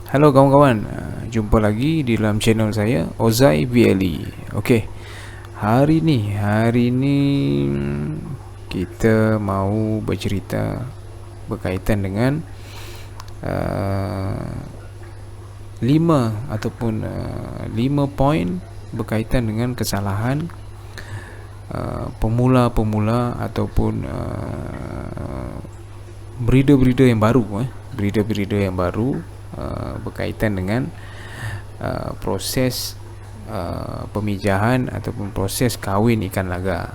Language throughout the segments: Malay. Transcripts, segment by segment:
Halo kawan-kawan, jumpa lagi di dalam channel saya Ozai VLE. Okey. Hari ni kita mau bercerita berkaitan dengan uh, 5 ataupun 5 poin berkaitan dengan kesalahan pemula-pemula ataupun breeder-breeder yang baru breeder-breeder yang baru berkaitan dengan proses pemijahan ataupun proses kahwin ikan laga.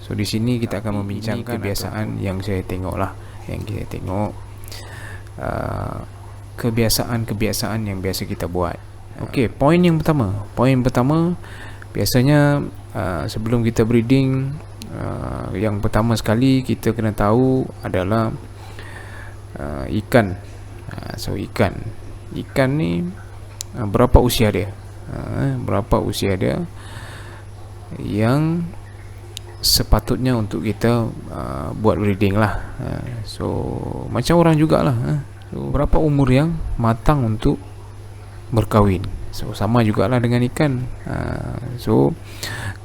So di sini kita akan membincangkan kebiasaan yang saya tengok kebiasaan-kebiasaan yang biasa kita buat. Okey, poin pertama biasanya sebelum kita breeding, yang pertama sekali kita kena tahu adalah ikan. So ikan ni berapa usia dia, yang sepatutnya untuk kita buat breeding lah. So macam orang jugalah, so berapa umur yang matang untuk berkahwin. So sama jugalah dengan ikan. So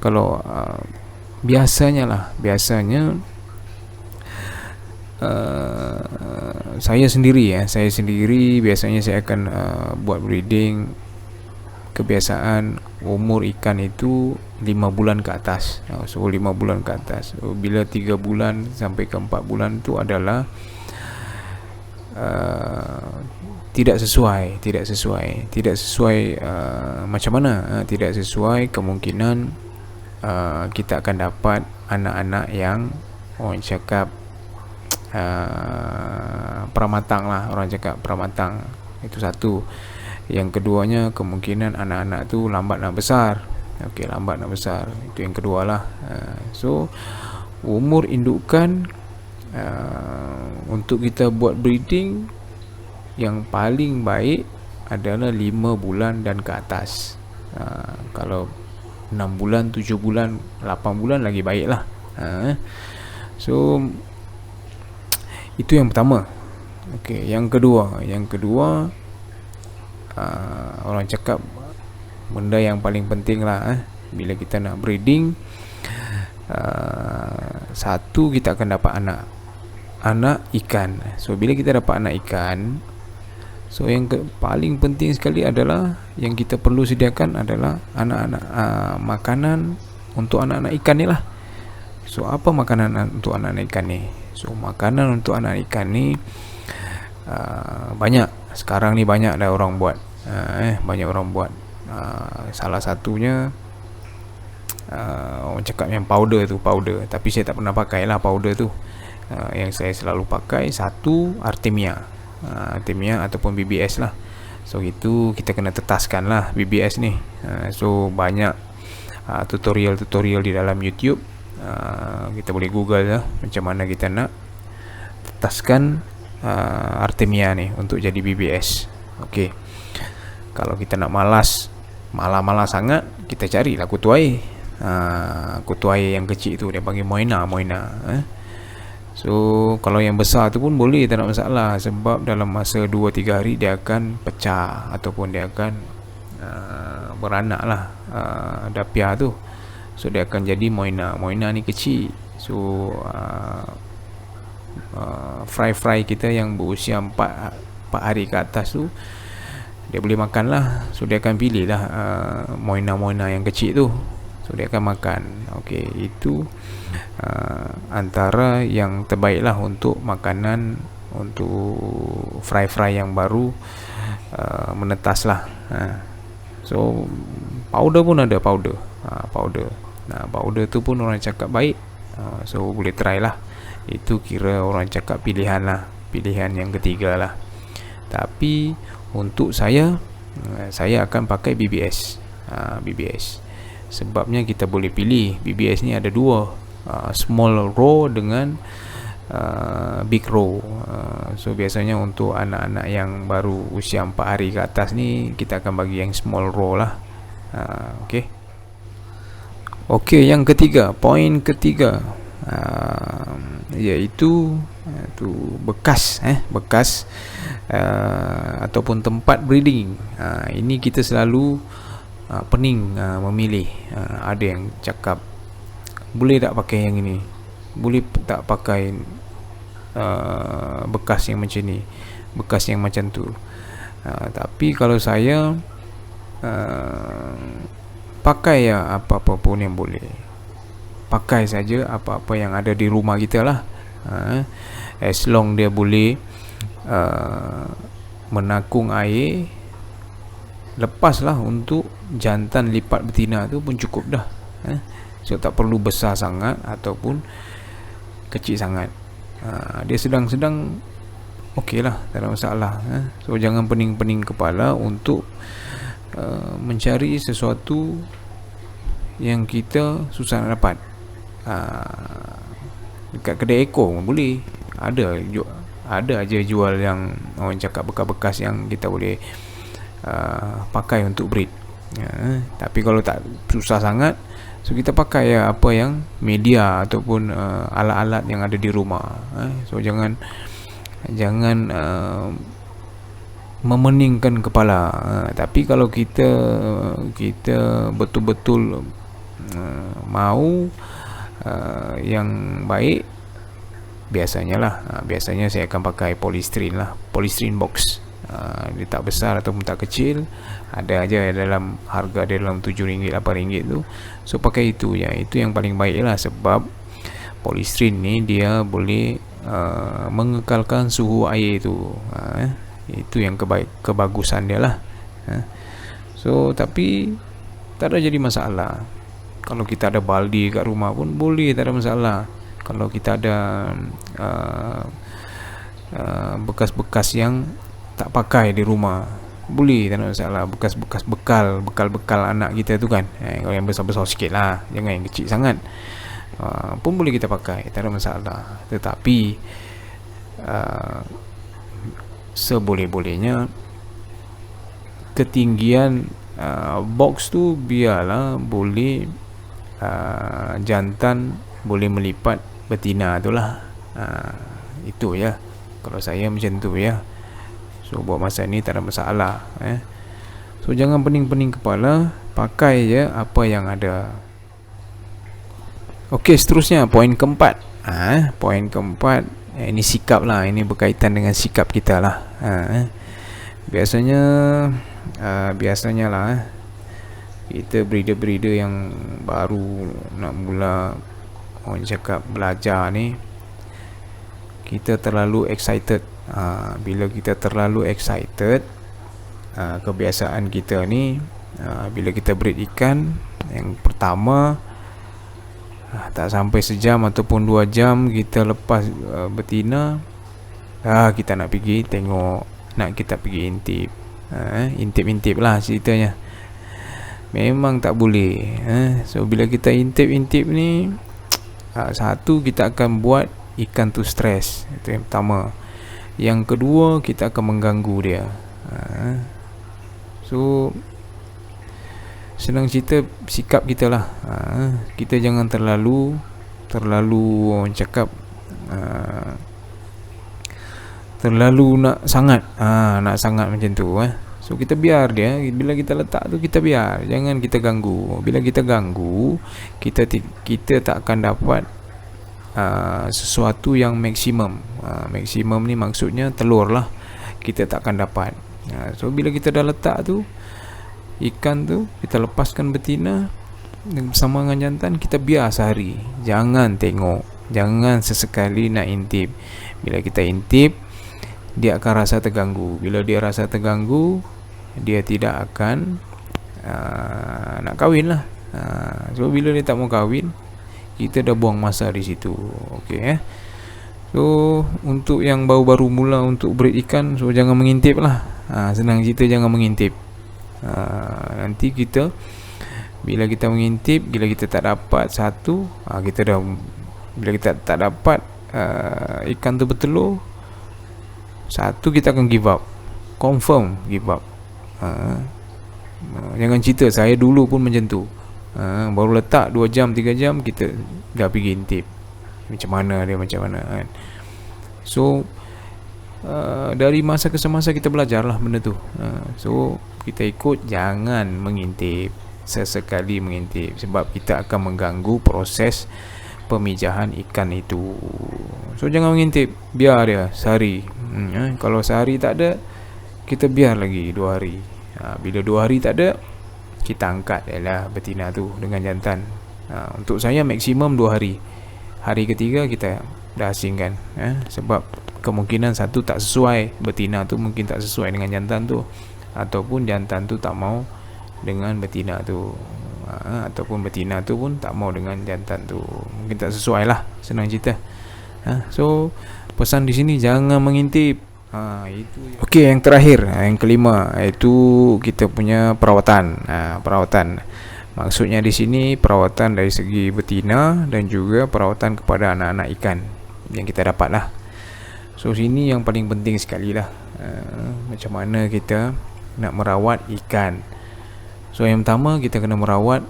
kalau biasanya saya sendiri biasanya saya akan buat breeding kebiasaan umur ikan itu 5 bulan ke atas. So 5 bulan ke atas. So, bila 3 bulan sampai ke 4 bulan itu adalah tidak sesuai macam mana? Tidak sesuai, kemungkinan kita akan dapat anak-anak yang orang cakap pramatang lah, orang cakap pramatang. Itu satu. Yang keduanya, kemungkinan anak-anak tu lambat nak besar. Okey, lambat nak besar. Itu yang kedua lah. So umur indukan untuk kita buat breeding yang paling baik adalah 5 bulan dan ke atas. Kalau 6 bulan, 7 bulan, 8 bulan lagi baik lah. So itu yang pertama. Okey, yang kedua orang cakap benda yang paling penting lah, bila kita nak breeding, satu, kita akan dapat anak ikan. So bila kita dapat anak ikan, so yang paling penting sekali adalah yang kita perlu sediakan adalah anak-anak makanan untuk anak-anak ikan ni lah. So apa makanan untuk anak-anak ikan ni? So makanan untuk anak ikan ni banyak. Sekarang ni banyak dah orang buat. Banyak orang buat. Salah satunya orang cakap yang powder. Tapi saya tak pernah pakai lah powder tu. Yang saya selalu pakai, satu, Artemia ataupun BBS lah. So itu kita kena tetaskan lah BBS ni. So banyak tutorial di dalam YouTube. Kita boleh google lah macam mana kita nak tetaskan Artemia ni untuk jadi BBS. Okey, kalau kita nak malas sangat, kita carilah kutu air. Kutu air yang kecil tu dia panggil Moina. So kalau yang besar tu pun boleh, tak ada masalah, sebab dalam masa 2-3 hari dia akan pecah ataupun dia akan beranak lah, dapia tu. So dia akan jadi Moina ni kecil. So fry kita yang berusia 4 hari ke atas tu, dia boleh makan lah. So dia akan pilih lah Moina yang kecil tu. So dia akan makan. Okey, itu antara yang terbaik lah untuk makanan, untuk fry yang baru menetas lah. So powder pun ada, powder. Powder tu pun orang cakap baik. So boleh try lah. Itu kira orang cakap pilihan yang ketiga lah. Tapi untuk saya akan pakai BBS. Sebabnya kita boleh pilih. BBS ni ada dua, small row dengan big row. So biasanya untuk anak-anak yang baru usia 4 hari ke atas ni, kita akan bagi yang small row lah. Okey, yang ketiga, poin ketiga, iaitu bekas ataupun tempat breeding, ini kita selalu pening memilih. Ada yang cakap boleh tak pakai yang ini, boleh tak pakai bekas yang macam ni, bekas yang macam tu. Tapi kalau saya pakai ya apa-apa pun yang boleh, pakai saja apa-apa yang ada di rumah kita lah. As long dia boleh menakung air, lepaslah untuk jantan lipat betina tu pun cukup dah. So tak perlu besar sangat ataupun kecil sangat. Dia sedang-sedang okey lah, tak ada masalah. So jangan pening-pening kepala untuk mencari sesuatu yang kita susah nak dapat. Dekat kedai ekor pun boleh, ada aja jual yang orang cakap bekas-bekas yang kita boleh pakai untuk breed. Tapi kalau tak susah sangat, so kita pakai apa yang media ataupun alat-alat yang ada di rumah. So jangan memeningkan kepala. Tapi kalau kita betul-betul mau yang baik, biasanya saya akan pakai polystyrene lah, polystyrene box. Dia tak besar ataupun tak kecil, ada aja dalam harga dia dalam RM7, RM8 tu. So pakai itu ya, itu yang paling baik lah, sebab polystyrene ni dia boleh mengekalkan suhu air tu. Itu yang kebagusan dia lah. So tapi tak ada jadi masalah. Kalau kita ada baldi kat rumah pun boleh, tak ada masalah. Kalau kita ada bekas-bekas yang tak pakai di rumah, boleh, tak ada masalah. Bekas-bekas bekal anak kita tu kan, kalau yang besar-besar sikit lah, jangan yang kecil sangat, pun boleh kita pakai, tak ada masalah. Tetapi seboleh-bolehnya ketinggian box tu biarlah boleh jantan boleh melipat betina tu lah. Itu ya, kalau saya macam tu ya. So buat masa ni tak ada masalah. So jangan pening-pening kepala, pakai je apa yang ada. Okey, seterusnya poin keempat. Poin keempat, ini sikap lah, ini berkaitan dengan sikap kita lah. Biasanya lah, kita breeder-breeder yang baru nak mula, orang cakap belajar ni, kita terlalu excited. Bila kita terlalu excited, kebiasaan kita ni, bila kita breed ikan, yang pertama, tak sampai sejam ataupun 2 jam kita lepas betina, kita nak pergi tengok, nak kita pergi intip. Intip lah ceritanya. Memang tak boleh. So bila kita intip ni, satu, kita akan buat ikan tu stres. Itu yang pertama. Yang kedua, kita akan mengganggu dia. So senang cerita, sikap kita lah. Kita jangan terlalu orang cakap terlalu nak sangat macam tu. So kita biar dia, bila kita letak tu kita biar, jangan kita ganggu. Bila kita ganggu, kita tak akan dapat sesuatu yang maksimum. Maksimum ni maksudnya telur lah, kita tak akan dapat. So bila kita dah letak tu ikan tu, kita lepaskan betina bersama dengan jantan, kita biar sehari. Jangan tengok, jangan sesekali nak intip. Bila kita intip, dia akan rasa terganggu. Bila dia rasa terganggu, dia tidak akan nak kahwin lah. So bila dia tak mau kahwin, kita dah buang masa di situ. Okey. So untuk yang baru-baru mula untuk breed ikan, so jangan mengintip lah. Senang cerita, jangan mengintip. Nanti kita, bila kita mengintip, bila kita tak dapat satu, bila kita tak dapat ikan tu bertelur satu, kita akan give up, confirm give up. Jangan cerita, saya dulu pun macam tu. Baru letak 2 jam 3 jam kita dah pergi intip, macam mana kan. So dari masa ke semasa kita belajar lah benda tu. So kita ikut, jangan mengintip, sesekali mengintip, sebab kita akan mengganggu proses pemijahan ikan itu. So jangan mengintip, biar dia sehari. Kalau sehari tak ada, kita biar lagi 2 hari. Bila 2 hari tak ada, kita angkat lah betina tu dengan jantan. Untuk saya maksimum 2 hari. Hari ketiga kita dah asingkan, sebab kemungkinan satu tak sesuai, betina tu mungkin tak sesuai dengan jantan tu, ataupun jantan tu tak mau dengan betina tu, ataupun betina tu pun tak mau dengan jantan tu, mungkin tak sesuai lah, senang cerita. So pesan di sini, jangan mengintip. Okey, yang terakhir, yang kelima, iaitu kita punya perawatan. Perawatan maksudnya di sini perawatan dari segi betina dan juga perawatan kepada anak-anak ikan yang kita dapat lah. So sini yang paling penting sekali lah, macam mana kita nak merawat ikan. So yang pertama kita kena merawat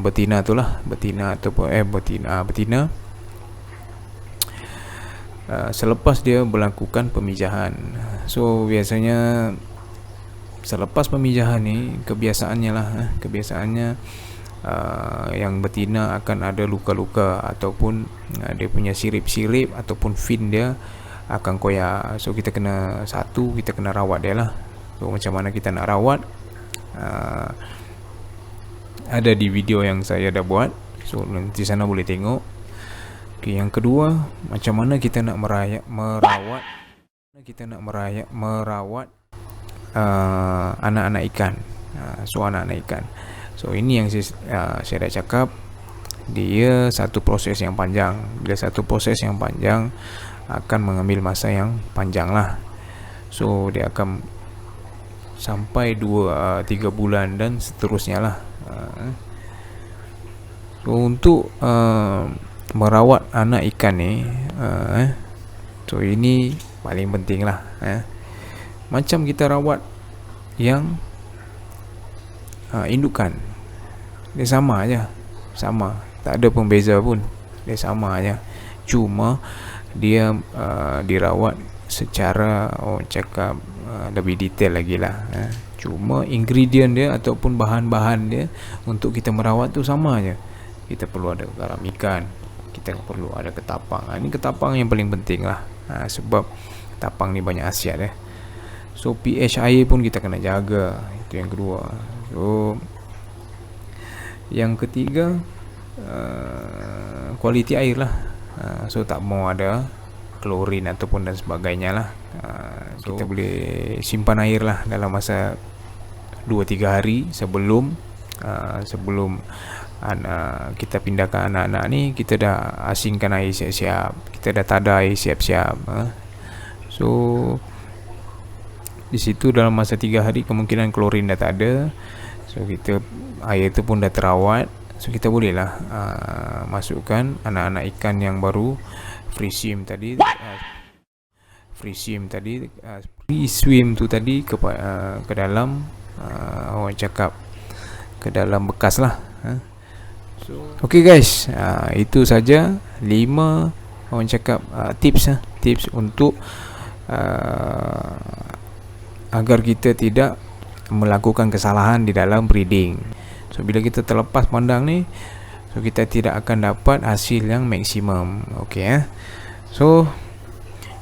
betina tu lah, betina ataupun betina selepas dia melakukan pemijahan. So biasanya selepas pemijahan ni, kebiasaannya lah, yang betina akan ada luka-luka, ataupun dia punya sirip-sirip ataupun fin dia akan koyak. So kita kena rawat dia lah. So macam mana kita nak rawat, ada di video yang saya dah buat, so nanti sana boleh tengok. Okay, yang kedua, macam mana kita nak merawat anak-anak ikan. So anak-anak ikan, so ini yang saya dah cakap, dia satu proses yang panjang. Bila satu proses yang panjang akan mengambil masa yang panjang lah. So dia akan sampai 2-3 bulan dan seterusnya lah. So untuk merawat anak ikan ni, so ini paling penting lah. Macam kita rawat yang indukan, dia sama aja, tak ada pembeza pun, dia sama aja. Cuma dia dirawat secara lebih detail lagi lah. Cuma ingredient dia ataupun bahan-bahan dia untuk kita merawat tu sama aja. Kita perlu ada garam ikan, kita perlu ada ketapang. Ini ketapang yang paling penting lah, sebab ketapang ni banyak khasiat. So pH air pun kita kena jaga, itu yang kedua. So yang ketiga, kualiti air lah. So tak mau ada klorin ataupun dan sebagainya lah. So kita boleh simpan air lah dalam masa 2-3 hari sebelum kita pindahkan anak-anak ni. Kita dah asingkan air siap-siap, kita dah tada air siap-siap. So di situ dalam masa 3 hari kemungkinan klorin dah tak ada. So kita air tu pun dah terawat. So kita boleh lah masukkan anak-anak ikan yang baru free swim tadi, free swim tu tadi ke dalam orang cakap ke dalam bekas lah. Okay guys, itu saja 5 orang cakap tips untuk agar kita tidak melakukan kesalahan di dalam breeding. So bila kita terlepas pandang ni, so kita tidak akan dapat hasil yang maksimum. Okay, so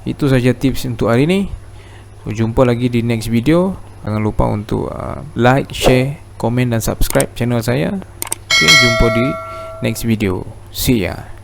itu saja tips untuk hari ni. So jumpa lagi di next video. Jangan lupa untuk like, share, komen dan subscribe channel saya. Okay, jumpa di next video. See ya.